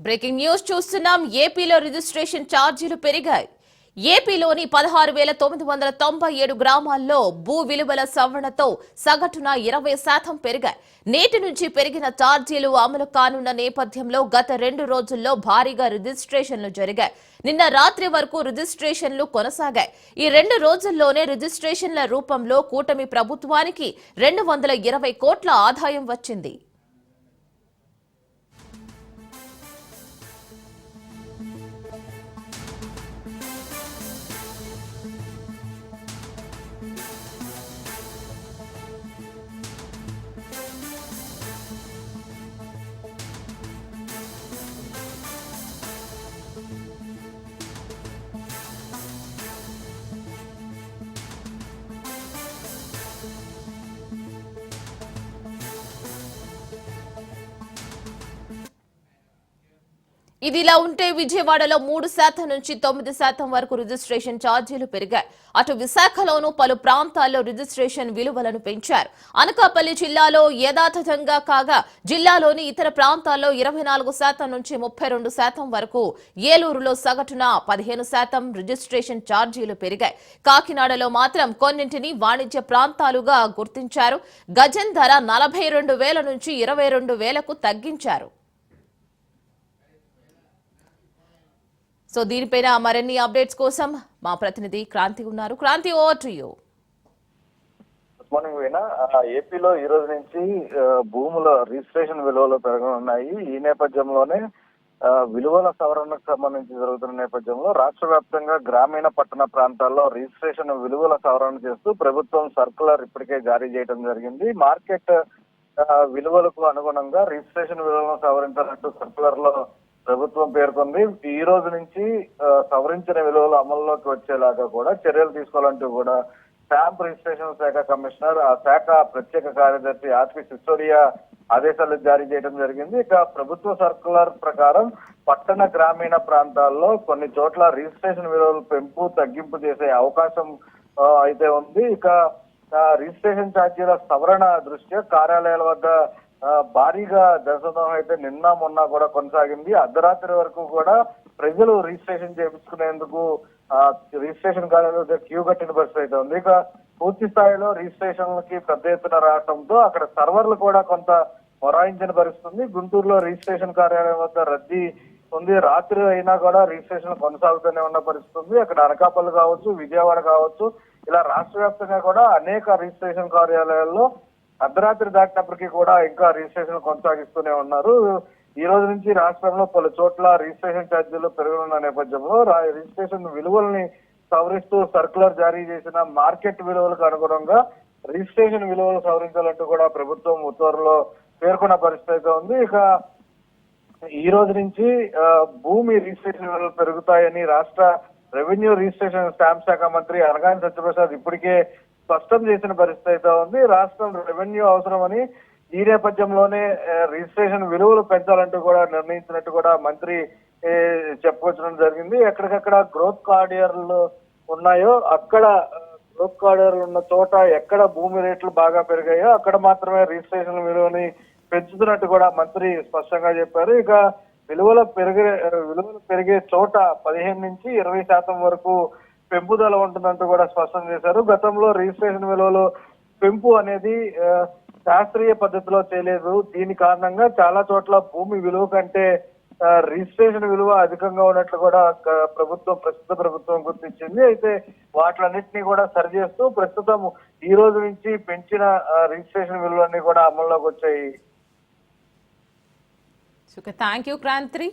Breaking news చూస్తున్నాం. ఏపీలో registration ఛార్జీలు పెరిగాయి. ఏపీలోని 16,997 గ్రామాల్లో భూ విలువల సవరణతో సగటున 20% పెరిగాయి. నేటి నుంచి పెరిగిన ఛార్జీలు అమలు కానున్న నేపథ్యంలో గత 2 రోజుల్లో భారీగా రిజిస్ట్రేషన్లు జరిగాయి. నిన్న రాత్రి వరకు రిజిస్ట్రేషన్లు కొనసాగాయి. ఈ 2 రోజుల్లోనే రిజిస్ట్రేషన్ల రూపంలో కూటమి ప్రభుత్వానికి 220 కోట్ల ఆదాయం వచ్చింది. ఇదిలా ఉంటే విజయవాడలో 3% నుంచి 9% వరకు రిజిస్ట్రేషన్ ఛార్జీలు పెరిగాయి. అటు విశాఖలోనూ పలు ప్రాంతాల్లో రిజిస్ట్రేషన్ విలువలను పెంచారు. అనకాపల్లి జిల్లాలో యథాతథంగా కాగా జిల్లాలోని ఇతర ప్రాంతాల్లో 24% నుంచి 32% వరకు, ఏలూరులో సగటున 15% రిజిస్ట్రేషన్ ఛార్జీలు పెరిగాయి. కాకినాడలో మాత్రం కొన్నింటిని వాణిజ్య ప్రాంతాలుగా గుర్తించారు. గజం ధర 42,000 నుంచి 22,000కు తగ్గించారు. సో దీనిపైన మరిన్ని అప్డేట్స్ కోసం మా ప్రతినిధి క్రాంతి ఉన్నారు. Kranthi, over to you. Good morning Veena. ఏపీలో ఈ రోజు నుంచి భూముల రిజిస్ట్రేషన్ విలువలు పెరగనున్నాయి. ఈ నేపథ్యంలోనే విలువల సవరణకు సంబంధించి జరుగుతున్న నేపథ్యంలో రాష్ట్ర వ్యాప్తంగా గ్రామీణ పట్టణ ప్రాంతాల్లో రిజిస్ట్రేషన్ విలువల సవరణ చేస్తూ ప్రభుత్వం సర్కులర్ ఇప్పటికే జారీ చేయడం జరిగింది. మార్కెట్ విలువలకు అనుగుణంగా రిజిస్ట్రేషన్ విలువలను సవరించాలంటూ సర్కులర్ లో ప్రభుత్వం పేర్కొంది. ఈ రోజు నుంచి సవరించిన విలువలు అమల్లోకి వచ్చేలాగా కూడా చర్యలు తీసుకోవాలంటూ కూడా స్టాంప్ రిజిస్ట్రేషన్ శాఖ కమిషనర్, ఆ శాఖ ప్రత్యేక కార్యదర్శి ఆర్పి సిసోడియా ఆదేశాలు జారీ చేయడం జరిగింది. ఇక ప్రభుత్వ సర్కులర్ ప్రకారం పట్టణ గ్రామీణ ప్రాంతాల్లో కొన్ని చోట్ల రిజిస్ట్రేషన్ విలువలు పెంపు తగ్గింపు చేసే అవకాశం అయితే ఉంది. ఇక రిజిస్ట్రేషన్ ఛార్జీల సవరణ దృష్ట్యా కార్యాలయాల వద్ద భారీగా జనసందోహం అయితే నిన్న మొన్న కూడా కొనసాగింది. అర్ధరాత్రి వరకు కూడా ప్రజలు రిజిస్ట్రేషన్ చేయించుకునేందుకు రిజిస్ట్రేషన్ కార్యాలయంలో క్యూ కట్టిన పరిస్థితి అయితే ఉంది. ఇక పూర్తి స్థాయిలో రిజిస్ట్రేషన్లకి పెద్ద ఎత్తున రావడంతో అక్కడ సర్వర్లు కూడా కొంత మొరాయించిన పరిస్థితుంది. గుంటూరులో రిజిస్ట్రేషన్ కార్యాలయం వద్ద రద్దీ ఉంది. రాత్రి అయినా కూడా రిజిస్ట్రేషన్ కొనసాగుతూనే ఉన్న పరిస్థితి ఉంది. అక్కడ అనకాపల్లి కావచ్చు, విజయవాడ కావచ్చు, ఇలా రాష్ట్ర వ్యాప్తంగా కూడా అనేక రిజిస్ట్రేషన్ కార్యాలయాల్లో అర్ధరాత్రి దాటినప్పటికీ కూడా ఇంకా రిజిస్ట్రేషన్ కొనసాగిస్తూనే ఉన్నారు. ఈ రోజు నుంచి రాష్ట్రంలో పలు చోట్ల రిజిస్ట్రేషన్ ఛార్జీలు పెరగనున్న నేపథ్యంలో రిజిస్ట్రేషన్ విలువల్ని సవరిస్తూ సర్కులర్ జారీ చేసిన మార్కెట్ విలువలకు అనుగుణంగా రిజిస్ట్రేషన్ విలువలు సవరించాలంటూ కూడా ప్రభుత్వం ఉత్తర్వులో పేర్కొన్న పరిస్థితి ఉంది. ఇక ఈ రోజు నుంచి భూమి రిజిస్ట్రేషన్ విలువలు పెరుగుతాయని రాష్ట్ర రెవెన్యూ రిజిస్ట్రేషన్ స్టాంప్ శాఖ మంత్రి అనగాని సత్యప్రసాద్ ఇప్పటికే స్పష్టం చేసిన పరిస్థితి అయితే ఉంది. రాష్ట్రం రెవెన్యూ అవసరమని ఈ నేపథ్యంలోనే రిజిస్ట్రేషన్ విలువలు పెంచాలంటూ కూడా నిర్ణయించినట్టు కూడా మంత్రి చెప్పుకొచ్చడం జరిగింది. ఎక్కడికక్కడ గ్రోత్ కారిడార్లు ఉన్నాయో అక్కడ గ్రోత్ కారిడార్లు ఉన్న చోట ఎక్కడ భూమి రేట్లు బాగా పెరిగాయో అక్కడ మాత్రమే రిజిస్ట్రేషన్ విలువని పెంచుతున్నట్టు కూడా మంత్రి స్పష్టంగా చెప్పారు. ఇక విలువలు పెరిగే చోట 15 నుంచి 20% వరకు పెంపుదల ఉంటుందంటూ కూడా స్పష్టం చేశారు. గతంలో రిజిస్ట్రేషన్ విలువలో పెంపు అనేది శాస్త్రీయ పద్ధతిలో చేయలేదు. దీని కారణంగా చాలా చోట్ల భూమి విలువ కంటే రిజిస్ట్రేషన్ విలువ అధికంగా ఉన్నట్లు కూడా ప్రస్తుత ప్రభుత్వం గుర్తించింది. అయితే వాటిలన్నింటినీ కూడా సరిచేస్తూ ప్రస్తుతం ఈ రోజు నుంచి పెంచిన రిజిస్ట్రేషన్ విలువలన్నీ కూడా అమల్లోకి వచ్చాయి. Thank you Kranti.